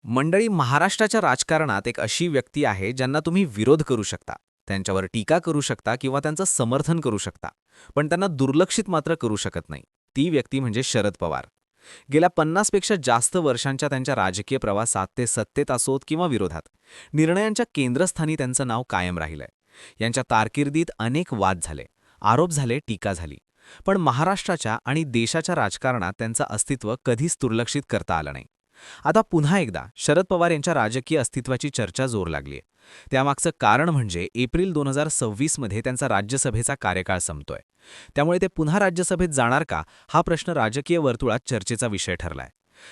मंडळी, महाराष्ट्राच्या राजकारणात एक अशी व्यक्ती आहे ज्यांना तुम्ही विरोध करू शकता, त्यांच्यावर टीका करू शकता किंवा त्यांचं समर्थन करू शकता, पण त्यांना दुर्लक्षित मात्र करू शकत नाही. ती व्यक्ती म्हणजे शरद पवार. गेल्या 50 पेक्षा जास्त वर्षांच्या त्यांच्या राजकीय प्रवासात ते सत्तेत असोत किंवा विरोधात, निर्णयांच्या केंद्रस्थानी त्यांचं नाव कायम राहिलंय. यांच्या कारकिर्दीत अनेक वाद झाले, आरोप झाले, टीका झाली. पण महाराष्ट्राच्या आणि देशाच्या राजकारणात त्यांचं अस्तित्व कधीच दुर्लक्षित करता आलं नाही. आता पुन्हा एकदा शरद पवार यांच्या राजकीय अस्तित्वाची चर्चा जोर लागलीय. त्यामागचं कारण म्हणजे एप्रिल 2026 मध्ये त्यांचा राज्यसभेचा कार्यकाळ संपतोय. त्यामुळे ते पुन्हा राज्यसभेत जाणार का, हा प्रश्न राजकीय वर्तुळात चर्चेचा विषय ठरलाय.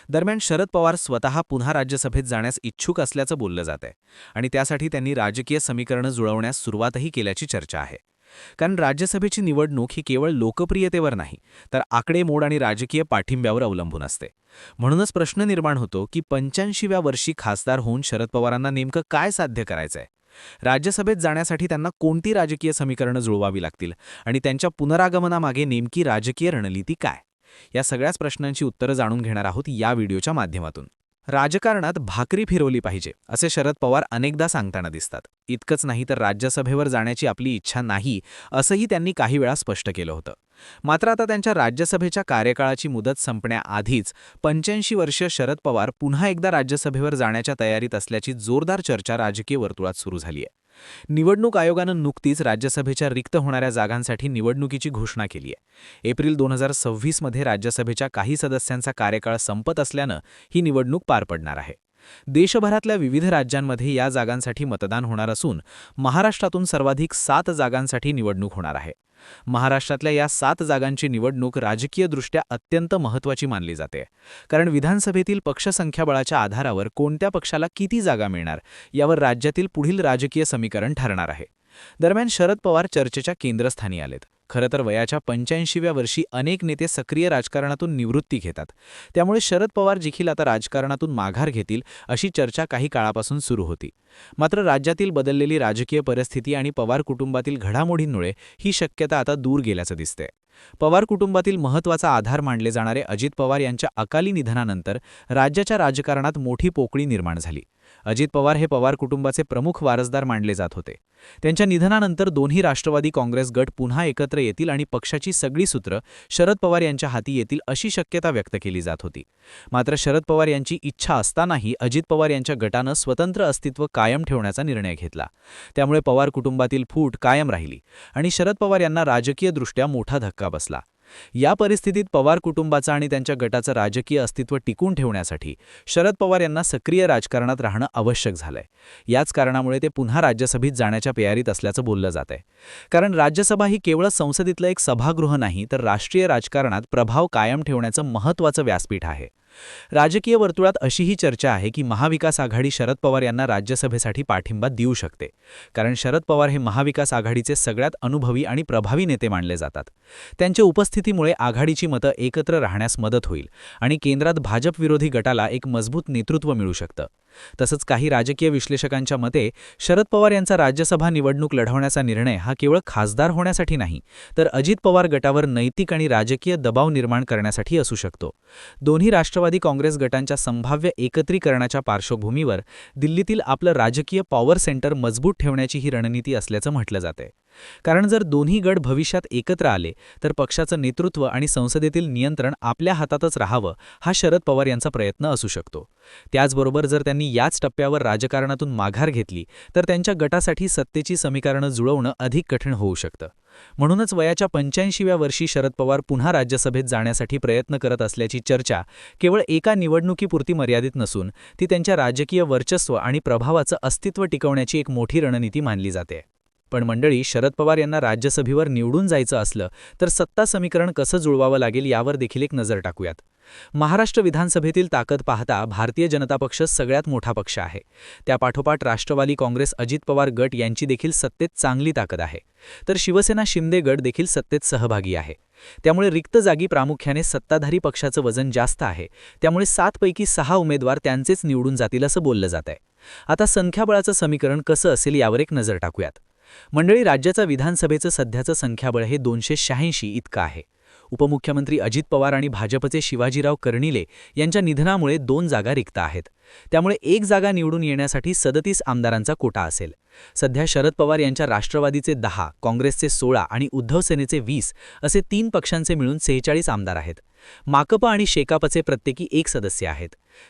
दरम्यान शरद पवार स्वतः पुन्हा राज्यसभेत जाण्यास इच्छुक असल्याचं बोललं जातंय आणि त्यासाठी त्यांनी राजकीय समीकरणं जुळवण्यास सुरुवातही केल्याची चर्चा आहे. कारण राज्यसभेची निवडणूक ही केवळ लोकप्रियतेवर नाही, तर आकडेमोड आणि राजकीय पाठिंब्यावर अवलंबून असते. म्हणूनच प्रश्न निर्माण होतो की 85व्या वर्षी खासदार होऊन शरद पवारांना नेमकं काय साध्य करायचंय. राज्यसभेत जाण्यासाठी त्यांना कोणती राजकीय समीकरणं जुळवावी लागतील आणि त्यांच्या पुनरागमनामागे नेमकी राजकीय रणनीती काय, या सगळ्याच प्रश्नांची उत्तरं जाणून घेणार आहोत या व्हिडिओच्या माध्यमातून. राजकारणात भाकरी फिरवली पाहिजे असे शरद पवार अनेकदा सांगताना दिसतात. इतकंच नाही तर राज्यसभेवर जाण्याची आपली इच्छा नाही असंही त्यांनी काही वेळा स्पष्ट केलं होतं. मात्र आता त्यांच्या राज्यसभेच्या कार्यकाळाची मुदत संपण्याआधीच 85 वर्ष शरद पवार पुन्हा एकदा राज्यसभेवर जाण्याच्या तयारीत असल्याची जोरदार चर्चा राजकीय वर्तुळात सुरू झाली आहे. निवडणूक आयोगानं नुकतीच राज्यसभेच्या रिक्त होणाऱ्या जागांसाठी निवडणुकीची घोषणा केली आहे. एप्रिल 2026 मध्ये राज्यसभेच्या काही सदस्यांचा कार्यकाळ संपत असल्यानं ही निवडणूक पार पडणार आहे. देशभरातल्या विविध राज्यांमध्ये या जागांसाठी मतदान होणार असून महाराष्ट्रातून सर्वाधिक 7 जागांसाठी निवडणूक होणार आहे. महाराष्ट्रातल्या या 7 जागांची निवडणूक राजकीयदृष्ट्या अत्यंत महत्त्वाची मानली जाते, कारण विधानसभेतील पक्षसंख्याबळाच्या आधारावर कोणत्या पक्षाला किती जागा मिळणार यावर राज्यातील पुढील राजकीय समीकरण ठरणार आहे. दरम्यान शरद पवार चर्चेच्या केंद्रस्थानी आलेत. खरं तर वयाच्या 85व्या वर्षी अनेक नेते सक्रिय राजकारणातून निवृत्ती घेतात. त्यामुळे शरद पवार देखील आता राजकारणातून माघार घेतील अशी चर्चा काही काळापासून सुरू होती. मात्र राज्यातील बदललेली राजकीय परिस्थिती आणि पवार कुटुंबातील घडामोडींमुळे ही शक्यता आता दूर गेल्याचं दिसतंय. पवार कुटुंबातील महत्त्वाचा आधार मानले जाणारे अजित पवार यांच्या अकाली निधनानंतर राज्याच्या राजकारणात मोठी पोकळी निर्माण झाली. अजित पवार हे पवार कुटुंबाचे प्रमुख वारसदार मानले जात होते. त्यांच्या निधनानंतर दोन्ही राष्ट्रवादी काँग्रेस गट पुन्हा एकत्र येतील आणि पक्षाची सगळी सूत्र शरद पवार यांच्या हाती येतील अशी शक्यता व्यक्त केली जात होती. मात्र शरद पवार यांची इच्छा असतानाही अजित पवार यांच्या गटानं स्वतंत्र अस्तित्व कायम ठेवण्याचा निर्णय घेतला. त्यामुळे पवार कुटुंबातील फूट कायम राहिली आणि शरद पवार यांना राजकीयदृष्ट्या मोठा धक्का बसला. या परिस्थितीत पवार कुटुंबाचं आणि त्यांच्या गटाचं राजकीय अस्तित्व टिकून ठेवण्यासाठी शरद पवार यांना सक्रिय राजकारणात राहणं आवश्यक झालंय. याच कारणामुळे ते पुन्हा राज्यसभेत जाण्याच्या तयारीत असल्याचं बोललं जातंय. कारण राज्यसभा ही केवळ संसदेतलं एक सभागृह नाही, तर राष्ट्रीय राजकारणात प्रभाव कायम ठेवण्याचं महत्त्वाचं व्यासपीठ आहे. राजकीय वर्तुळात अशीही चर्चा आहे की महाविकास आघाडी शरद पवार यांना राज्यसभेसाठी पाठिंबा देऊ शकते, कारण शरद पवार हे महाविकास आघाडीचे सगळ्यात अनुभवी आणि प्रभावी नेते मानले जातात. त्यांच्या उपस्थितीमुळे आघाडीची मतं एकत्र राहण्यास मदत होईल आणि केंद्रात भाजप विरोधी गटाला एक मजबूत नेतृत्व मिळू शकतं. तसंच काही राजकीय विश्लेषकांच्या मते शरद पवार यांचा राज्यसभा निवडणूक लढवण्याचा निर्णय हा केवळ खासदार होण्यासाठी नाही, तर अजित पवार गटावर नैतिक आणि राजकीय दबाव निर्माण करण्यासाठी असू शकतो. दोन्ही राष्ट्रवादी काँग्रेस गटांच्या संभाव्य एकत्रीकरणाच्या पार्श्वभूमीवर दिल्लीतील आपलं राजकीय पॉवर सेंटर मजबूत ठेवण्याची ही रणनीती असल्याचं म्हटलं जातंय. कारण जर दोन्ही गट भविष्यात एकत्र आले तर पक्षाचं नेतृत्व आणि संसदेतील नियंत्रण आपल्या हातातच राहावं, हा शरद पवार यांचा प्रयत्न असू शकतो. त्याचबरोबर जर त्यांनी याच टप्प्यावर राजकारणातून माघार घेतली तर त्यांच्या गटासाठी सत्तेची समीकरणं जुळवणं अधिक कठीण होऊ शकतं. म्हणूनच वयाच्या 85व्या वर्षी शरद पवार पुन्हा राज्यसभेत जाण्यासाठी प्रयत्न करत असल्याची चर्चा केवळ एका निवडणुकीपुरती मर्यादित नसून ती त्यांच्या राजकीय वर्चस्व आणि प्रभावाचं अस्तित्व टिकवण्याची एक मोठी रणनीती मानली जाते. पण मंडळी, शरद पवार यांना राज्यसभेवर निवडून जायचं असलं तर सत्ता समीकरण कसं जुळवावं लागेल यावर देखील एक नजर टाकूयात. महाराष्ट्र विधानसभेतील ताकद पाहता भारतीय जनता पक्ष सगळ्यात मोठा पक्ष आहे. त्यापाठोपाठ राष्ट्रवादी काँग्रेस अजित पवार गट यांची देखील सत्तेत चांगली ताकद आहे, तर शिवसेना शिंदे गट देखील सत्तेत सहभागी आहे. त्यामुळे रिक्त जागी प्रामुख्याने सत्ताधारी पक्षाचं वजन जास्त आहे. त्यामुळे 7 पैकी 6 उमेदवार त्यांचेच निवडून जातील असं बोललं जात आहे. आता संख्याबळाचं समीकरण कसं असेल यावर एक नजर टाकूयात. मंडळी, राज्याचं विधानसभेचं सध्याचं संख्याबळ हे 286 इतकं आहे. उपमुख्यमंत्री अजित पवार आणि भाजपचे शिवाजीराव कर्णिले यांच्या निधनामुळे 2 जागा रिक्त आहेत. त्यामुळे 1 जागा निवडून येण्यासाठी 37 आमदारांचा कोटा असेल. सध्या शरद पवार यांच्या राष्ट्रवादीचे 10, काँग्रेसचे 16 आणि उद्धव सेनेचे 20 असे 3 पक्षांचे मिळून 46 आमदार आहेत. माकपा आणि शेकापचे प्रत्येकी 1 सदस्य आहेत.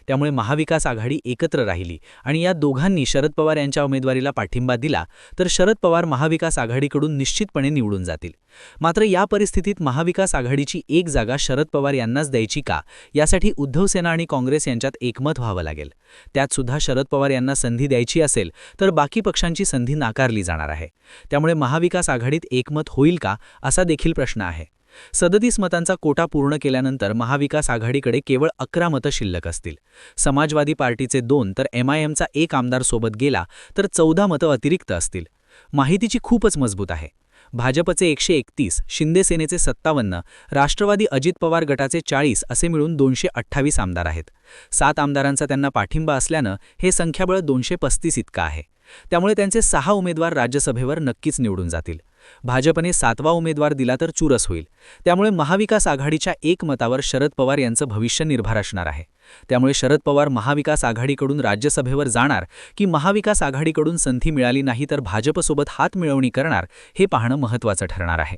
त्यामुळे महाविकास आघाडी एकत्र राहिली आणि या दोघांनी शरद पवार यांच्या उमेदवारीला पाठिंबा दिला तर शरद पवार महाविकास आघाडीकडून निश्चितपणे निवडून जातील. मात्र या परिस्थितीत महाविकास आघाडीची 1 जागा शरद पवार यांनाच द्यायची का, यासाठी उद्धव सेना आणि काँग्रेस यांच्यात एकमत व्हावं लागेल. त्यात सुद्धा शरद पवार यांना संधी द्यायची असेल तर बाकी पक्षांची संधी नाकारली जाणार आहे. त्यामुळे महाविकास आघाडीत एकमत होईल का, असा देखील प्रश्न आहे. 37 मतांचा कोटा पूर्ण केल्यानंतर महाविकास आघाडीकडे केवळ 11 मतं शिल्लक असतील. समाजवादी पार्टीचे 2 तर MIMचा 1 आमदार सोबत गेला तर 14 मतं अतिरिक्त असतील. माहितीची खूपच मजबूत आहे. भाजपचे 131, शिंदे सेनेचे 57, राष्ट्रवादी अजित पवार गटाचे 40 असे मिळून 228 आमदार आहेत. 7 आमदारांचा त्यांना पाठिंबा असल्यानं हे संख्याबळ 235 इतकं आहे. त्यामुळे त्यांचे 6 उमेदवार राज्यसभेवर नक्कीच निवडून जातील. भाजपने 7वा उमेदवार दिला तर चुरस होईल. त्यामुळे महाविकास आघाडीच्या 1 मतावर शरद पवार यांचं भविष्य निर्भर असणार आहे. त्यामुळे शरद पवार महाविकास आघाडीकडून राज्यसभेवर जाणार की महाविकास आघाडीकडून संधी मिळाली नाही तर भाजपसोबत हात मिळवणी करणार, हे पाहणं महत्त्वाचं ठरणार आहे.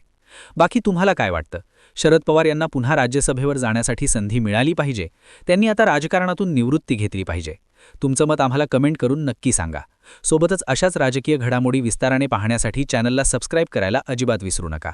बाकी तुम्हाला काय वाटतं? शरद पवार यांना पुन्हा राज्यसभेवर जाण्यासाठी संधी मिळाली पाहिजे? त्यांनी आता राजकारणातून निवृत्ती घेतली पाहिजे? तुमचं मत आम्हाला कमेंट करून नक्की सांगा. सोबतच अशाच राजकीय घडामोडी विस्ताराने पाहण्यासाठी चॅनलला सबस्क्राईब करायला अजिबात विसरू नका.